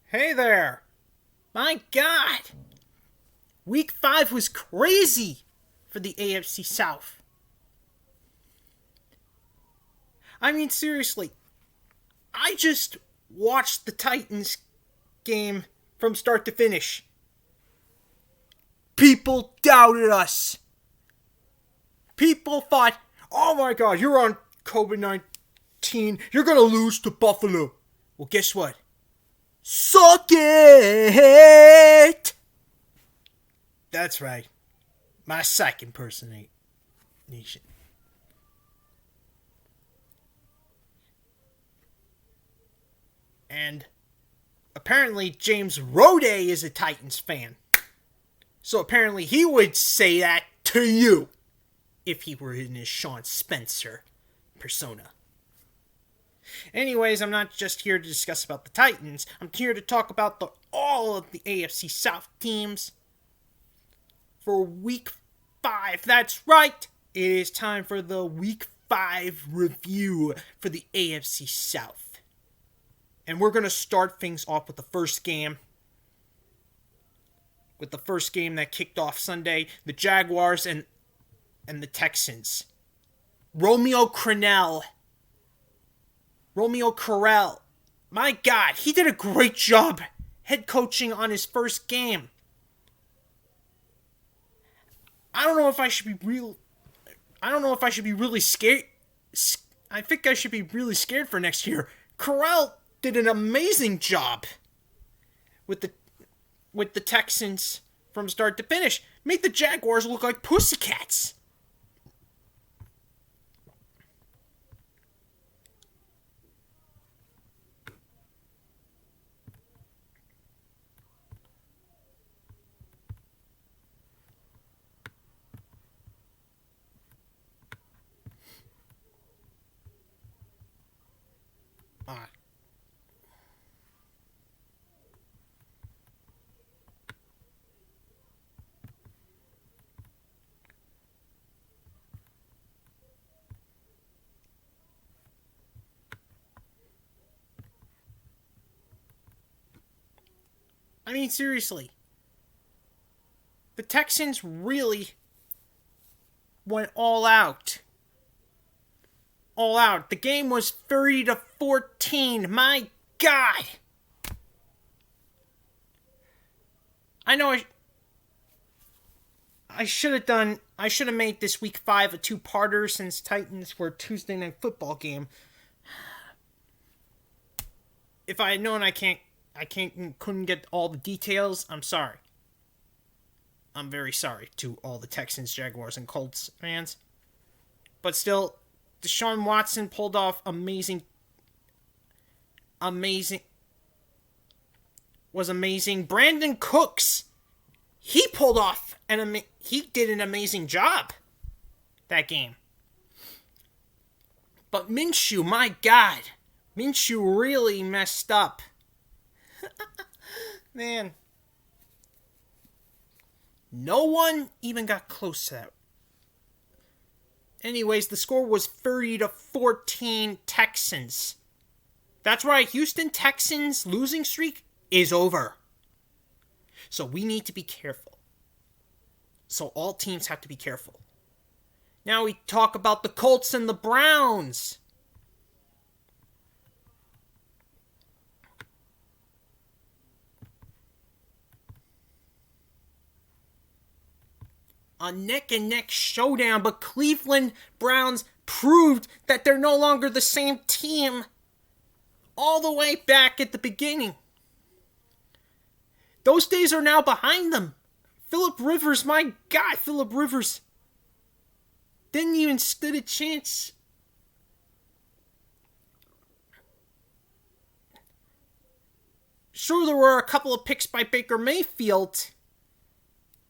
Hey there! My God! Week 5 was crazy for the AFC South. I mean, seriously, I just watched the Titans game from start to finish. People doubted us. People thought, oh my God, you're on COVID 19. You're going to lose to Buffalo. Well, guess what? Suck it! That's right. My psych impersonation. And apparently James Rode is a Titans fan. So apparently he would say that to you if he were in his Sean Spencer persona. Anyways, I'm not just here to discuss about the Titans. I'm here to talk about all of the AFC South teams for Week 5. That's right. It is time for the Week 5 review for the AFC South. And we're going to start things off with the first game. With the first game that kicked off Sunday, the Jaguars and the Texans. Romeo Crennel. My God, he did a great job head coaching on his first game. I don't know if I should be really scared. I think I should be really scared for next year. Corral did an amazing job with the Texans from start to finish. Made the Jaguars look like pussycats. I mean, seriously. The Texans really went all out. All out. The game was 30-14. My God. I know I should have made this week 5 a two-parter since Titans were a Tuesday night football game. If I had known couldn't get all the details, I'm sorry. I'm very sorry to all the Texans, Jaguars, and Colts fans. But still, Deshaun Watson pulled off amazing. Brandon Cooks, he pulled off he did an amazing job that game. But Minshew, my God, Minshew really messed up. Man. No one even got close to that. Anyways, the score was 30-14 Texans. That's right, Houston Texans losing streak is over. So we need to be careful. So all teams have to be careful. Now we talk about the Colts and the Browns. A neck-and-neck showdown, but Cleveland Browns proved that they're no longer the same team all the way back at the beginning. Those days are now behind them. Phillip Rivers, my God, Phillip Rivers didn't even stood a chance. Sure, there were a couple of picks by Baker Mayfield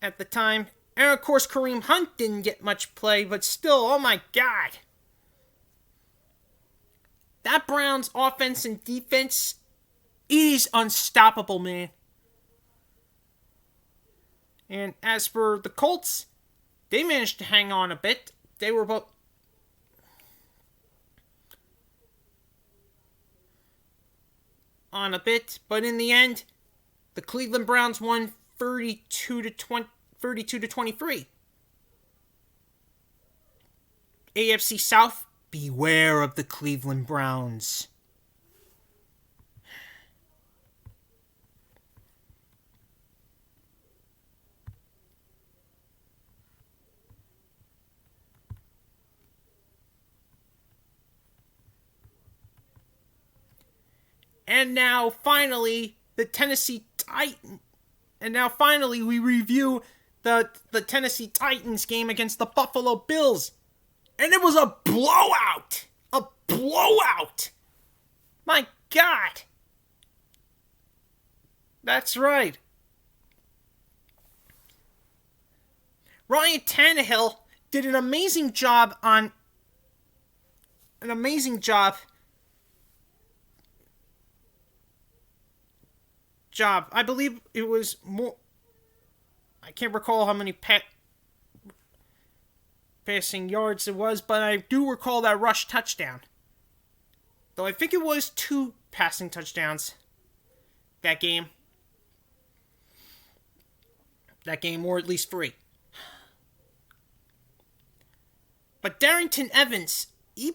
at the time. And of course, Kareem Hunt didn't get much play, but still, oh my God. That Browns offense and defense is unstoppable, man. And as for the Colts, they managed to hang on a bit. They were about on a bit, but in the end, the Cleveland Browns won 32 to 23. AFC South, beware of the Cleveland Browns. And now, finally, the Tennessee Titans. And now, finally, we review the Tennessee Titans game against the Buffalo Bills. And it was a blowout! A blowout! My God! That's right. Ryan Tannehill did an amazing job. I believe it was more. I can't recall how many passing yards it was, but I do recall that rush touchdown. Though I think it was 2 passing touchdowns that game. Or at least 3. But Darrington Evans, he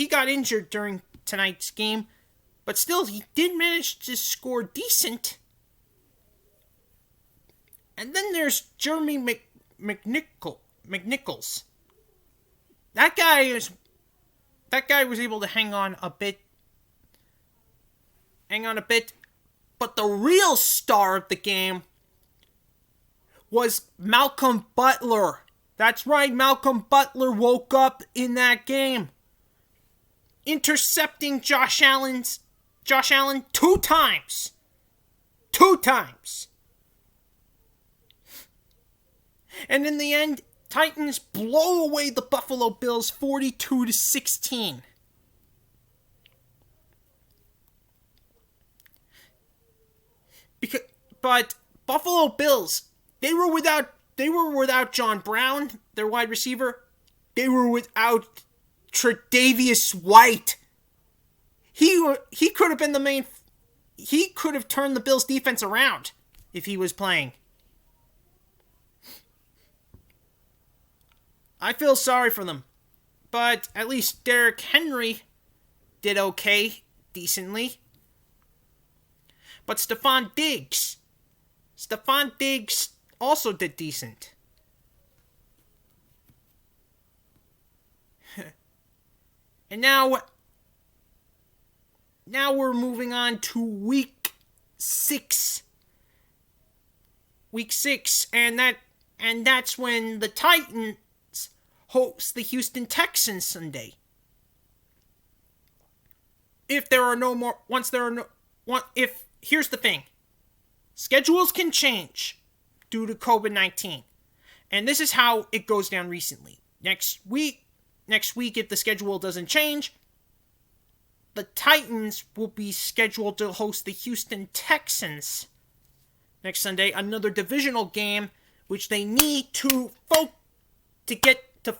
got injured during tonight's game. But still, he did manage to score decent. And then there's Jeremy McNichols. That guy was able to hang on a bit. But the real star of the game was Malcolm Butler. That's right, Malcolm Butler woke up in that game, intercepting Josh Allen 2 times. 2 times. And in the end, Titans blow away the Buffalo Bills 42 to 16. But Buffalo Bills, they were without John Brown, their wide receiver. They were without Tre'Davious White. He could have been the main. He could have turned the Bills' defense around if he was playing. I feel sorry for them, but at least Derrick Henry did okay, decently. But Stephon Diggs also did decent. And now we're moving on to week 6. Week 6, and that's when the Titans host the Houston Texans Sunday. Here's the thing. Schedules can change due to COVID-19. And this is how it goes down recently. Next week, if the schedule doesn't change, the Titans will be scheduled to host the Houston Texans next Sunday, another divisional game, which they need to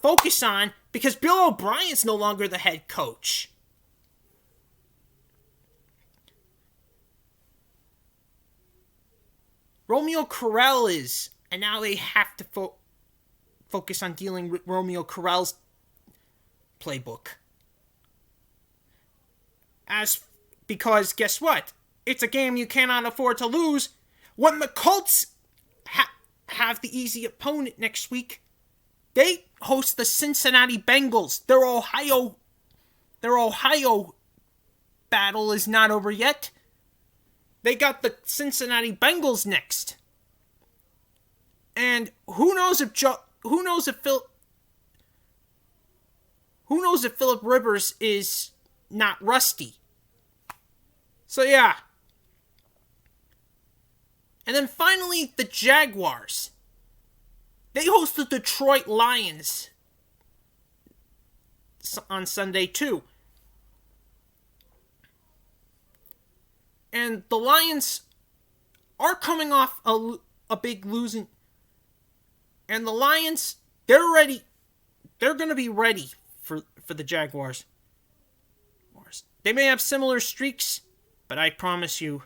focus on because Bill O'Brien's no longer the head coach. Romeo Corral is, and now they have to focus on dealing with Romeo Corral's playbook. Because guess what? It's a game you cannot afford to lose. When the Colts have the easy opponent next week, they host the Cincinnati Bengals. Their Ohio battle is not over yet. They got the Cincinnati Bengals next. And who knows if Phillip Rivers is not rusty. So yeah. And then finally, the Jaguars. They host the Detroit Lions on Sunday too. And the Lions are coming off a big losing. And the Lions, they're ready. They're going to be ready for the Jaguars. They may have similar streaks, but I promise you,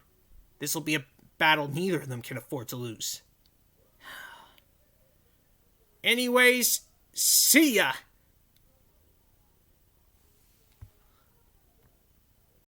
this will be a battle neither of them can afford to lose. Anyways, see ya!